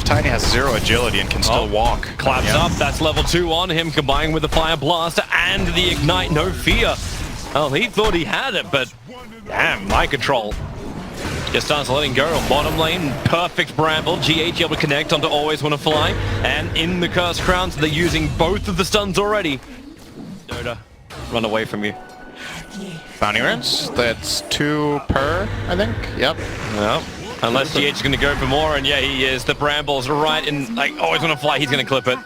Tiny has 0 agility and can still walk. Claps up, that's level 2 on him, combining with the Fire Blaster and the Ignite, no fear. Oh, he thought he had it, but damn, mind control. Just starts letting go on bottom lane. Perfect Bramble. GH able to connect onto Always Wanna Fly. And in the Cursed Crowns, they're using both of the stuns already. Dota, run away from you. Bounty runes, that's 2 per, I think. Yep. Well, unless GH is going to go for more, and yeah, he is. The Bramble's right in, like, Always Wanna Fly, he's going to clip it.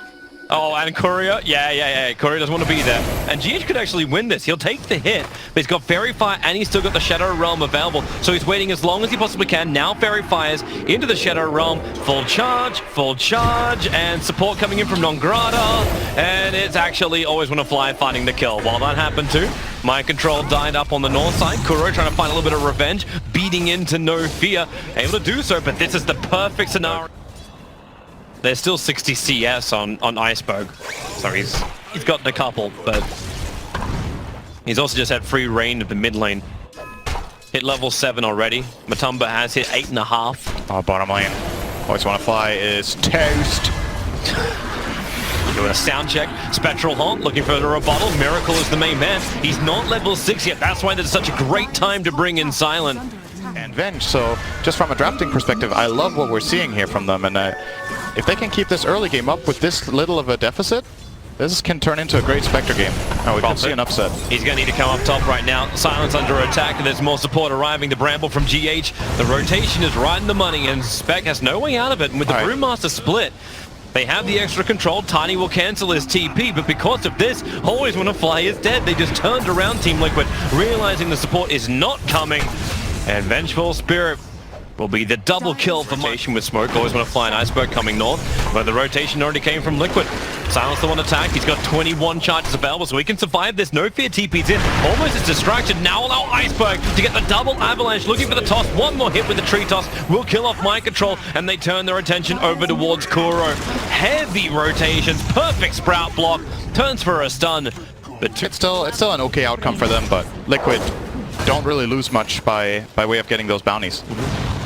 Oh, and Courier, yeah. Courier doesn't want to be there. And GH could actually win this. He'll take the hit, but he's got Fairy Fire and he's still got the Shadow Realm available. So he's waiting as long as he possibly can. Now Fairy Fires into the Shadow Realm. Full charge, and support coming in from Nongrata. And it's actually Always Wanna Fly finding the kill. While that happened too, Mind Control died up on the north side. Kuro trying to find a little bit of revenge, beating into No Fear. Able to do so, but this is the perfect scenario. There's still 60 CS on Iceberg, so he's gotten a couple, but he's also just had free reign of the mid lane. Hit level 7 already. Matumba has hit 8.5. Oh, bottom lane. Always Wanna Fly is toast. Doing a sound check. Spectral Haunt looking for the rebuttal. Miracle is the main man. He's not level 6 yet. That's why there's such a great time to bring in Silent. And Venge, so just from a drafting perspective, I love what we're seeing here from them, and if they can keep this early game up with this little of a deficit, this can turn into a great Spectre game. Oh, we can see an upset. He's going to need to come up top right now. Silence under attack, and there's more support arriving. The Bramble from GH. The rotation is right in the money, and Spec has no way out of it. And with the Brewmaster split, they have the extra control. Tiny will cancel his TP, but because of this, Always Wanna Fly is dead. They just turned around Team Liquid, realizing the support is not coming. And Vengeful Spirit will be the double kill for rotation with Smoke. Always Wanna Fly an Iceberg coming north, but the rotation already came from Liquid. Silence the one attack. He's got 21 charges available, so he can survive this. No Fear TP's in. Almost is distracted. Now allow Iceberg to get the double avalanche. Looking for the toss. One more hit with the tree toss will kill off Mind Control, and they turn their attention over towards Kuro. Heavy rotations. Perfect Sprout block. Turns for a stun. But It's still an okay outcome for them, but Liquid don't really lose much by way of getting those bounties.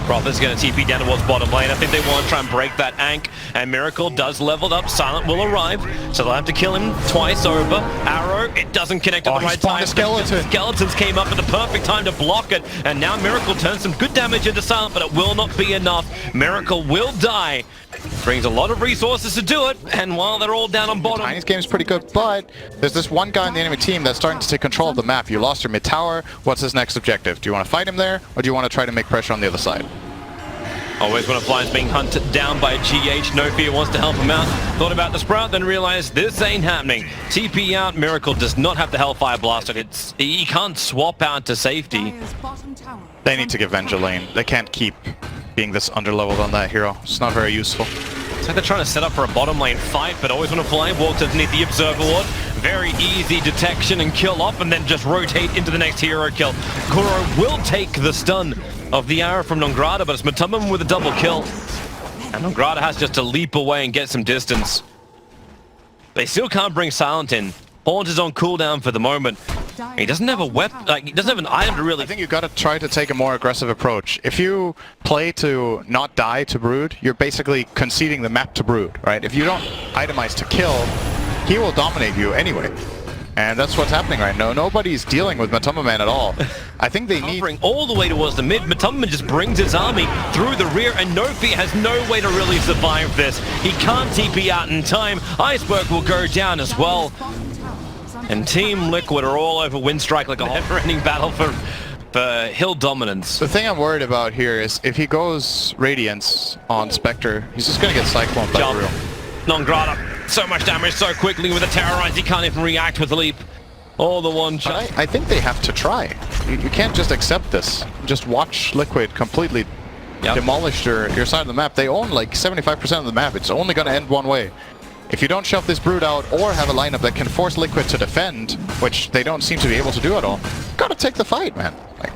Proth is going to TP down towards bottom lane. I think they want to try and break that Ank, and Miracle does leveled up. Silent will arrive, so they'll have to kill him twice over. Arrow, it doesn't connect at the right time. Skeletons came up at the perfect time to block it, and now Miracle turns some good damage into Silent, but it will not be enough. Miracle will die. Brings a lot of resources to do it, and while they're all down on bottom... Tiny's game is pretty good, but there's this one guy in the enemy team that's starting to take control of the map. You lost your mid tower. What's his next objective? Do you want to fight him there, or do you want to try to make pressure on the other side? Always Wanna Fly is being hunted down by GH. No Fear wants to help him out. Thought about the Sprout, then realized this ain't happening. TP out. Miracle does not have the Hellfire Blaster. He can't swap out to safety. They need to give Venge a lane. They can't keep being this underleveled on that hero. It's not very useful. It's like they're trying to set up for a bottom lane fight, but Always Wanna Fly walks underneath the Observer Ward. Very easy detection and kill off, and then just rotate into the next hero kill. Kuro will take the stun of the arrow from Nongrata, but it's Matumba with a double kill. And Nongrata has just to leap away and get some distance. They still can't bring Silent in. Haunt is on cooldown for the moment. He doesn't have a weapon, like, he doesn't have an item to really... I think you gotta try to take a more aggressive approach. If you play to not die to Brood, you're basically conceding the map to Brood, right? If you don't itemize to kill, he will dominate you anyway. And that's what's happening right now. Nobody's dealing with Matumba Man at all. I think they need... Covering all the way towards the mid. Matumba just brings his army through the rear, and No Fear has no way to really survive this. He can't TP out in time. Iceberg will go down as well. And Team Liquid are all over WSTRIKE like a never-ending battle for hill dominance. The thing I'm worried about here is if he goes Radiance on Spectre, he's just going to get Cyclone by real. Nongrata. So much damage so quickly with a Terrorize, he can't even react with the leap. All the one shot. I think they have to try. You can't just accept this. Just watch Liquid completely demolish your side of the map. They own like 75% of the map. It's only going to end one way. If you don't shove this Brood out or have a lineup that can force Liquid to defend, which they don't seem to be able to do at all, gotta take the fight, man. Like,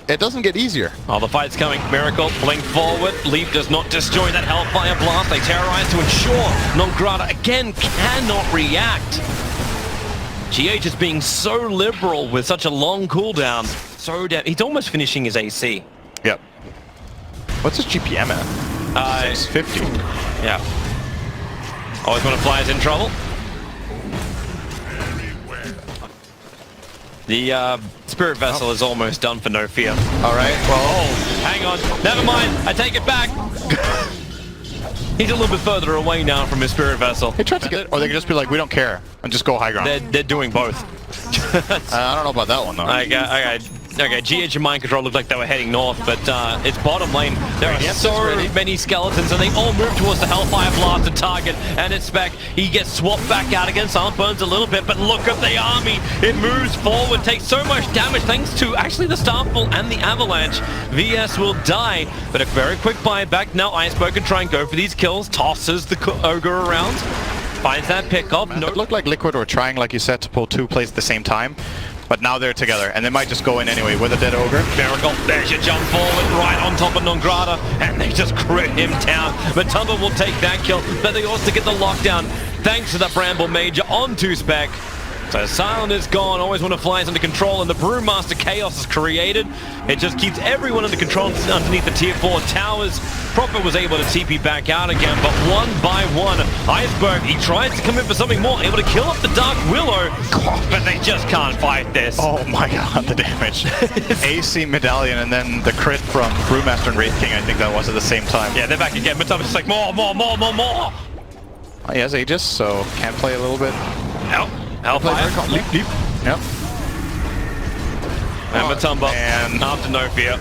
it doesn't get easier. Oh, the fight's coming. Miracle, blink forward. Leap does not destroy that Hellfire Blast. They terrorize to ensure Nongrata again cannot react. GH is being so liberal with such a long cooldown. So he's almost finishing his AC. Yep. What's his GPM at? 650. Yeah. Always want to fly is in trouble. The Spirit Vessel is almost done for no fear. All right, well... Oh, hang on. Never mind. I take it back. He's a little bit further away now from his Spirit Vessel. They tried to get... Or they could just be like, we don't care, and just go high ground. They're doing both. I don't know about that one, though. Okay, GH and Mind Control looked like they were heading north, but it's bottom lane. There are so many skeletons, and they all move towards the Hellfire Blaster target, and it's back. He gets swapped back out against Burns a little bit, but look at the army. It moves forward, takes so much damage thanks to actually the Starfall and the Avalanche. VS will die, but a very quick buyback. Now Iceberg can try and go for these kills, tosses the Ogre around, finds that pickup. It looked like Liquid were trying, like you said, to pull two plays at the same time. But now they're together, and they might just go in anyway with a dead Ogre. Miracle, there's your jump forward, right on top of Nongrata, and they just crit him down. But Tumba will take that kill, but they also get the lockdown thanks to the Bramble Major onto Spec. So Silent is gone, always want to fly is under control, and the Brewmaster Chaos is created. It just keeps everyone under control underneath the tier 4 towers. Prophet was able to TP back out again, but one by one, Iceberg, he tries to come in for something more, able to kill up the Dark Willow, but they just can't fight this. Oh my god, the damage. AC Medallion and then the crit from Brewmaster and Wraith King, I think that was at the same time. Yeah, they're back again, but just like more. He has Aegis, so can't play a little bit. Nope. Hellfire. Leap. Yep. And Matumba. And after no fear.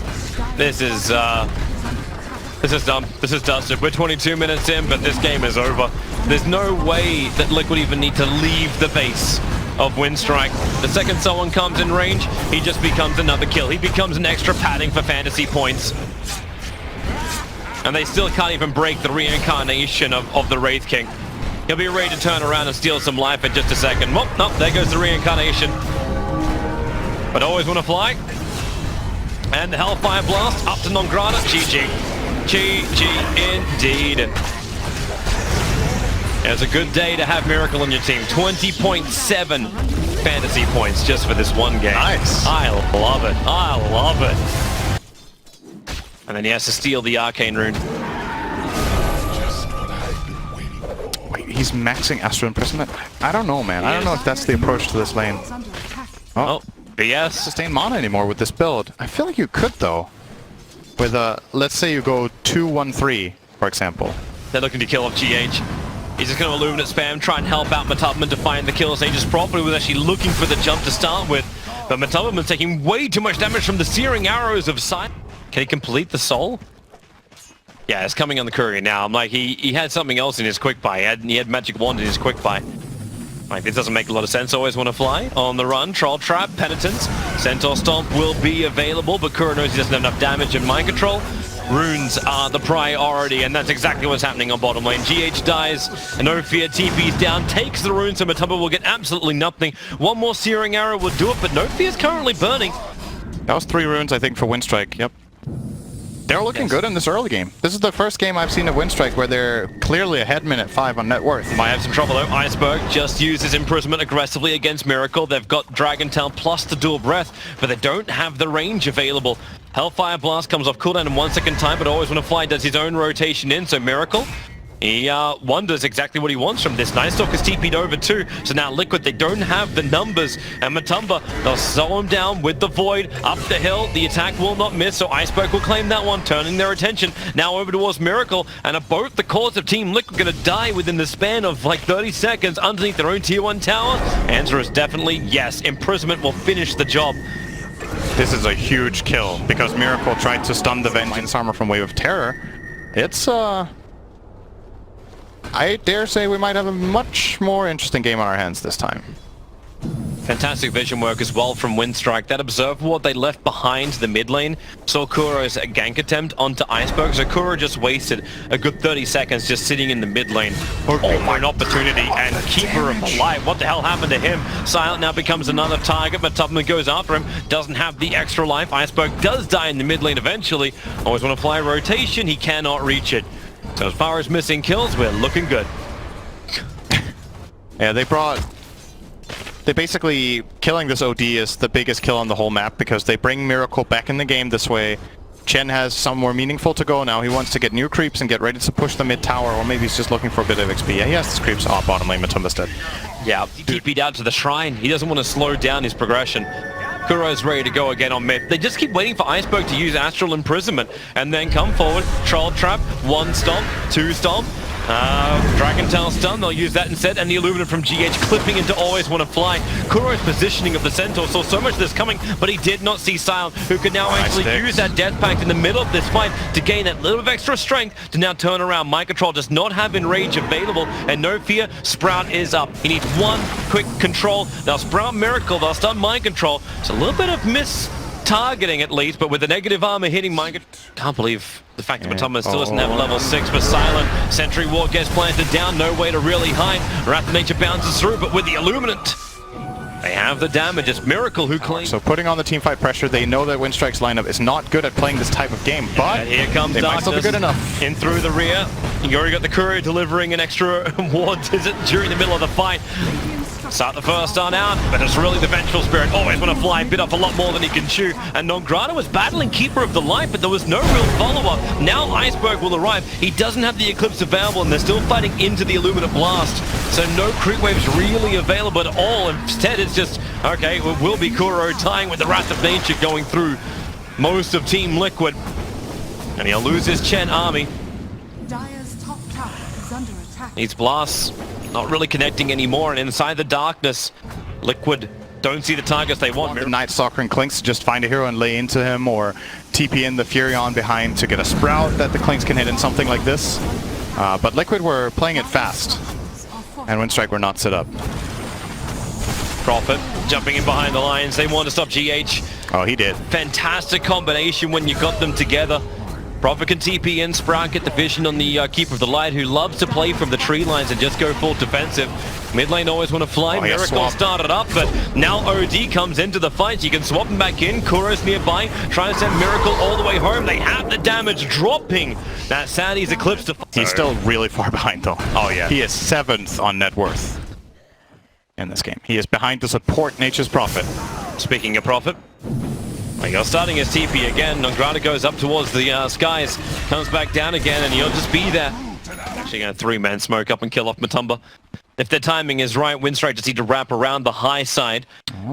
This is dumb. This is dusted. We're 22 minutes in, but this game is over. There's no way that Liquid even need to leave the base of Windstrike. The second someone comes in range, he just becomes another kill. He becomes an extra padding for fantasy points. And they still can't even break the reincarnation of the Wraith King. He'll be ready to turn around and steal some life in just a second. Well, no, there goes the reincarnation. But always want to fly. And the Hellfire Blast up to Nongrata. GG. GG indeed. It's a good day to have Miracle on your team. 20.7 fantasy points just for this one game. Nice. I love it. I love it. And then he has to steal the Arcane Rune. he's maxing Astro Imprisonment. I don't know, man. I don't know if that's the approach to this lane. Oh, BS. Sustain mana anymore with this build. I feel like you could, though. With a, let's say you go 2-1-3, for example. They're looking to kill off GH. He's just going to Illuminate spam, try and help out Matubman to find the kill. Aegis properly was actually looking for the jump to start with. But Matubman's taking way too much damage from the searing arrows of Sight. Can he complete the soul? Yeah, it's coming on the courier now. I'm like, he had something else in his quick buy. He had Magic Wand in his quick buy. Like, this doesn't make a lot of sense. Always want to fly. On the run, Troll Trap, Penitence. Centaur Stomp will be available, but Kura knows he doesn't have enough damage and Mind Control. Runes are the priority, and that's exactly what's happening on bottom lane. GH dies, and No Fear TP's down, takes the runes, so Matumba will get absolutely nothing. One more Searing Arrow will do it, but No Fear is currently burning. That was 3 runes, I think, for Windstrike. Yep. They're looking good in this early game. This is the first game I've seen of Windstrike where they're clearly ahead minute 5 on net worth. Might have some trouble though. Iceberg just uses Imprisonment aggressively against Miracle. They've got Dragon Tail plus the Dual Breath, but they don't have the range available. Hellfire Blast comes off cooldown in 1 second time, but Always Wanna Fly does his own rotation in, so Miracle, he wonders exactly what he wants from this. Night Stalker's TP'd over too, so now Liquid, they don't have the numbers, and Matumba, they'll slow him down with the Void, up the hill, the attack will not miss, so Iceberg will claim that one, turning their attention now over towards Miracle, and both the cores of Team Liquid gonna die within the span of like 30 seconds underneath their own tier 1 tower. Answer is definitely yes, Imprisonment will finish the job. This is a huge kill, because Miracle tried to stun the Vengeance Armor from Wave of Terror. It's, I dare say we might have a much more interesting game on our hands this time. Fantastic vision work as well from Windstrike. That Observer Ward they left behind the mid lane saw Kuro's gank attempt onto Iceberg, so Kuro just wasted a good 30 seconds just sitting in the mid lane, hoping for an opportunity, and Keeper of Light, what the hell happened to him? Silent now becomes another target, but Tubman goes after him, doesn't have the extra life. Iceberg does die in the mid lane eventually. Always Want to Fly rotation, he cannot reach it. So as far as missing kills, we're looking good. Yeah, they basically, killing this OD is the biggest kill on the whole map because they bring Miracle back in the game this way, Chen has somewhere meaningful to go now. He wants to get new creeps and get ready to push the mid tower, or maybe he's just looking for a bit of XP. Yeah, he has his creeps. Oh, bottom lane, Matumba's dead. Yeah, he TP'd out to the shrine. He doesn't want to slow down his progression. Kuro's ready to go again on mid. They just keep waiting for Iceberg to use Astral Imprisonment and then come forward, Troll Trap, 1 stomp, 2 stomp. Dragon Tail stun, they'll use that instead, and the Illuminate from GH clipping into Always Wanna Fly. Kuro's positioning of the Centaur saw so much of this coming, but he did not see Silent, who could now actually use that Death Pact in the middle of this fight to gain that little bit of extra strength to now turn around. Mind Control does not have in range available, and no fear, Sprout is up. He needs one quick control. They'll Sprout Miracle, they'll stun Mind Control. It's a little bit of targeting at least, but with the negative armor hitting Mind Control. Can't believe the fact that Matumba still doesn't have level 6 for Silent. Sentry Ward gets planted down, no way to really hide. Wrath of Nature bounces through, but with the Illuminant, they have the damage. It's Miracle who claims. So putting on the teamfight pressure, they know that Winstrike's lineup is not good at playing this type of game, but here comes they might still be good enough. In through the rear. You already got the Courier delivering an extra ward during the middle of the fight. Start the first stun out, but it's really the Vengeful Spirit. Always want to fly, bit off a lot more than he can chew. And Nongrata was battling Keeper of the Light, but there was no real follow-up. Now Iceberg will arrive. He doesn't have the Eclipse available, and they're still fighting into the Illuminate Blast. So no creep waves really available at all. Instead, it's just, okay, it will be Kuro tying with the Wrath of Nature going through most of Team Liquid. And he'll lose his Chen army. Dire's top tower is under attack. Needs blasts. Not really connecting anymore, and inside the darkness, Liquid don't see the targets they want. The Night Stalker and Clinks to just find a hero and lay into him, or TP in the Furion behind to get a Sprout that the Clinks can hit in something like this. But Liquid were playing it fast, and Winstrike were not set up. Prophet jumping in behind the lines. They want to stop GH. Oh, he did. Fantastic combination when you got them together. Prophet can TP in, Sprout get the vision on the Keeper of the Light, who loves to play from the tree lines and just go full defensive. Mid lane always want to fly. Miracle started up, but now OD comes into the fight. You can swap him back in. Kuro's nearby, trying to send Miracle all the way home. They have the damage dropping. That Sandy's Eclipse to... He's still really far behind though. Oh yeah. He is 7th on net worth in this game. He is behind the support Nature's Prophet. Speaking of Prophet, there you go, starting his TP again. Nongrata goes up towards the skies, comes back down again, and he'll just be there. Actually going to 3-man smoke up and kill off Matumba. If their timing is right, Winstrike just need to wrap around the high side,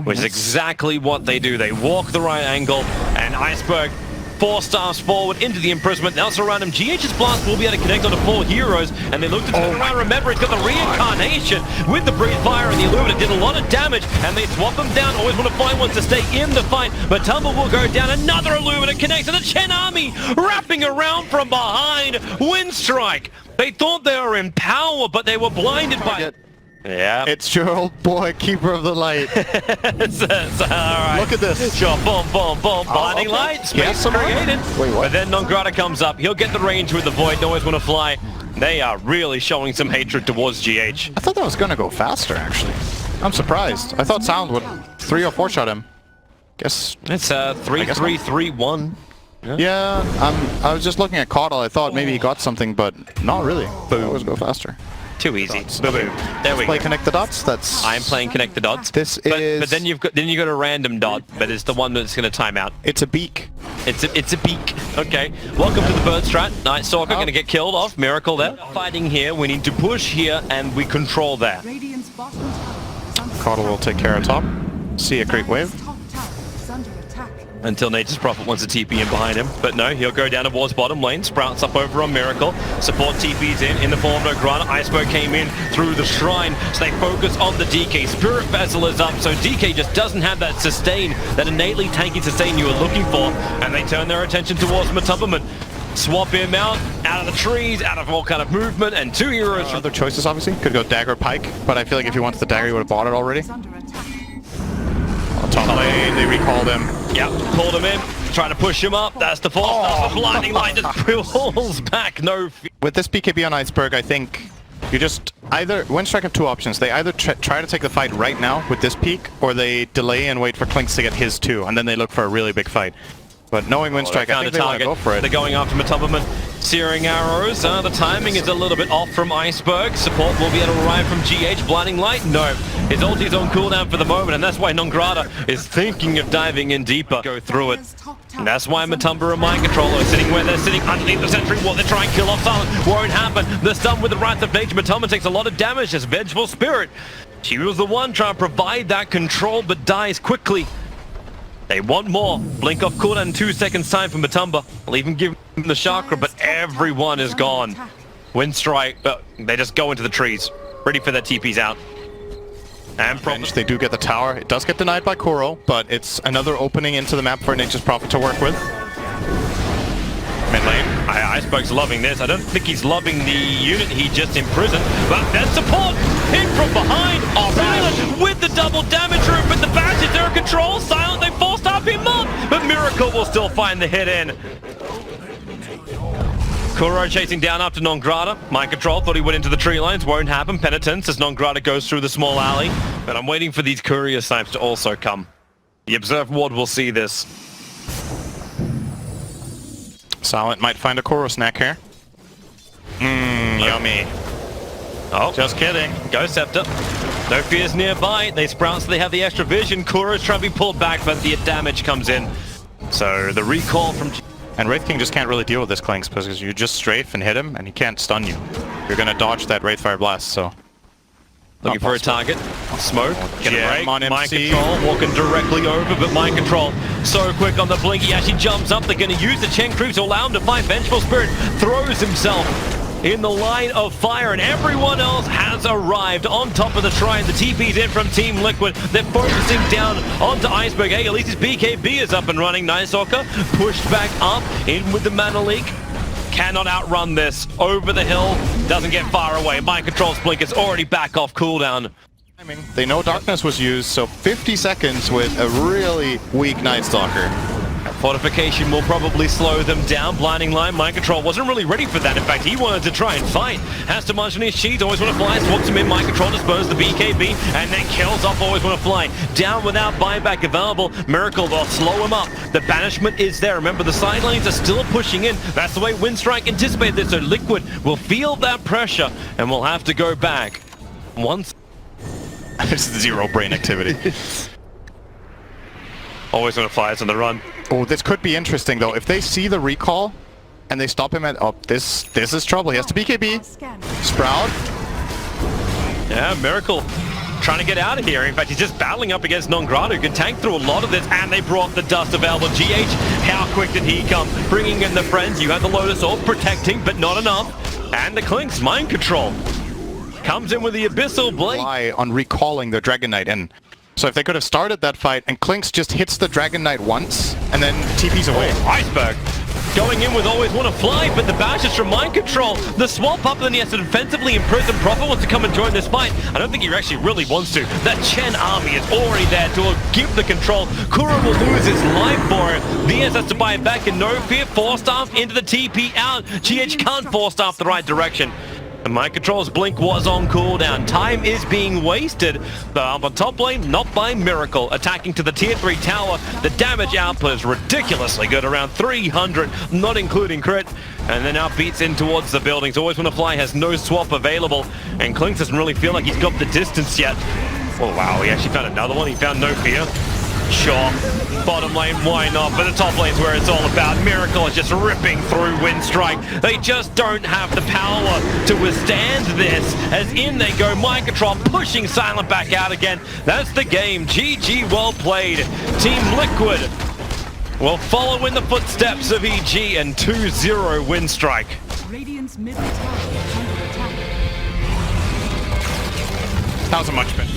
which is exactly what they do. They walk the right angle, and Iceberg 4 stars forward into the imprisonment. Now surround him. GH's blast will be able to connect onto 4 heroes, and they look to turn around. Remember, he's got the reincarnation with the breathe fire, and the Illuminate did a lot of damage, and they swap him down. Always want to find one to stay in the fight, but Tumble will go down. Another Illuminate connects, and the Chen army wrapping around from behind. Winstrike. They thought they were in power, but they were blinded by it. Yeah. It's your old boy, Keeper of the Light. All right. Look at this. Sure, boom, boom, boom. Blinding light, space created. Wait, what? But then Nongrata comes up. He'll get the range with the Void. Always want to fly. They are really showing some hatred towards GH. I thought that was going to go faster, actually. I'm surprised. I thought Sound would 3 or 4 shot him. Guess it's 3-3-3-1. Yeah, I was just looking at Caudle. I thought maybe he got something, but not really. Boom. Always go faster. Too easy. Boom. There we go. Play Connect the Dots. That's. I'm playing Connect the Dots. This is. But then you got a random dot, but it's the one that's going to time out. It's a beak. It's a beak. Okay. Welcome to the bird strat. Night Stalker going to get killed off. Miracle there. Fighting here. We need to push here, and we control there. Caudle will take care of top. See a creep wave. Until Nature's Prophet wants a TP in behind him. But no, he'll go down towards bottom lane. Sprouts up over on Miracle. Support TP's in the form of Nongrata. Iceberg came in through the shrine. So they focus on the DK. Spirit Vessel is up. So DK just doesn't have that sustain, that innately tanky sustain you were looking for. And they turn their attention towards Matumba. Swap him out of the trees, out of all kind of movement, and 2 heroes. Other choices, obviously. Could go Dagger Pike, but I feel like if he wants the Dagger, he would have bought it already. Top lane, they recalled him. Yep, pulled him in, trying to push him up. That's the false start. The blinding light just pulls back. No. With this BKB on Iceberg, I think you just either Winstrike have 2 options. They either try to take the fight right now with this peak, or they delay and wait for Clinks to get his 2, and then they look for a really big fight. But knowing Winstrike, I think they want to go for it. They're going after Matumba. Searing arrows. The timing is a little bit off from Iceberg. Support will be able to arrive from GH. Blinding light? No. His ulti's on cooldown for the moment, and that's why Nongrata is thinking of diving in deeper. Go through it. And that's why Matumba and Mind Control are sitting where they're sitting underneath the sentry wall. They're trying to kill off Silent. Won't happen. The stun with the Wrath of Nature. Matumba takes a lot of damage as Vengeful Spirit. She was the one trying to provide that control, but dies quickly. They want more. Blink off cooldown in 2 seconds time for Matumba. I'll even give him the chakra, but everyone is gone. Windstrike, they just go into the trees, ready for their TPs out. And they do get the tower. It does get denied by Kuro, but it's another opening into the map for Nature's Prophet to work with. Mid lane, Iceberg's loving this. I don't think he's loving the unit he just imprisoned, but there's support! In from behind! Silent with the double damage room, but the Bash is their control. Silent, they forced up him up, but Miracle will still find the hit in. Kuro chasing down after Non-Grata. Mind Control thought he went into the tree lines. Won't happen. Penitence as Non-Grata goes through the small alley. But I'm waiting for these courier snipes to also come. The Observe Ward will see this. Silent might find a Kuro snack here. Yummy. Oh, just kidding. Go Scepter. No fears nearby. They sprout so they have the extra vision. Kuro's trying to be pulled back, but the damage comes in. So the recall from... And Wraith King just can't really deal with this Clinks because you just strafe and hit him and he can't stun you. You're gonna dodge that Wraithfire Blast, so... Looking for a target. Smoke. Get a break. On Mind Control walking directly over, but Mind Control so quick on the blink. He actually jumps up. They're going to use the Chen creep to allow him to find Vengeful Spirit. Throws himself in the line of fire, and everyone else has arrived on top of the shrine. The TP's in from Team Liquid. They're focusing down onto Iceberg. Hey, at least his BKB is up and running. Nice Orca pushed back up in with the mana leak. Cannot outrun this. Over the hill. Doesn't get far away. Mind Control's blink is already back off cooldown. They know Darkness was used, so 50 seconds with a really weak Night Stalker. Fortification will probably slow them down. Blinding Line, Mind Control wasn't really ready for that. In fact, he wanted to try and fight. Has to munch on his cheese, always want to fly, swats him in. Mind Control disperses the BKB, and then kills off always want to fly. Down without buyback available. Miracle will slow him up. The banishment is there. Remember, the side lanes are still pushing in. That's the way Windstrike anticipated this, so Liquid will feel that pressure, and will have to go back. Once. There's zero brain activity. Always want to fly, it's on the run. Oh, this could be interesting though. If they see the recall and they stop him at... Oh, this is trouble. He has to BKB. Sprout. Yeah, Miracle trying to get out of here. In fact, he's just battling up against Non-Grata, who can tank through a lot of this, and they brought the dust available. GH, how quick did he come? Bringing in the friends. You have the Lotus Orb protecting, but not enough. And the Clinks, Mind Control. Comes in with the Abyssal Blade. Rely on recalling the Dragon Knight in. So if they could have started that fight and Clinks just hits the Dragon Knight once and then TP's away. Oh, Iceberg going in with always want to fly, but the bash is from Mind Control. The swap up, and then he has to defensively imprison. Prophet wants to come and join this fight. I don't think he actually really wants to. That Chen army is already there to give the control. Kuro will lose his life for it. VS has to buy it back, and no fear. 4-staff into the TP out. GH can't 4-staff the right direction. The Mind Control's blink was on cooldown. Time is being wasted. On the top lane, not by Miracle. Attacking to the tier 3 tower. The damage output is ridiculously good, around 300, not including crit. And then now beats in towards the buildings. Always Want to Fly has no swap available. And Clinks doesn't really feel like he's got the distance yet. Oh wow, he actually found another one. He found No Fear. Sure, bottom lane, why not? But the top lane's where it's all about. Miracle is just ripping through Windstrike. They just don't have the power to withstand this. As in they go, Mind Control pushing Silent back out again. That's the game. GG, well played. Team Liquid will follow in the footsteps of EG and 2-0 Windstrike. Radiant's middle tower is under attack. That was a much better.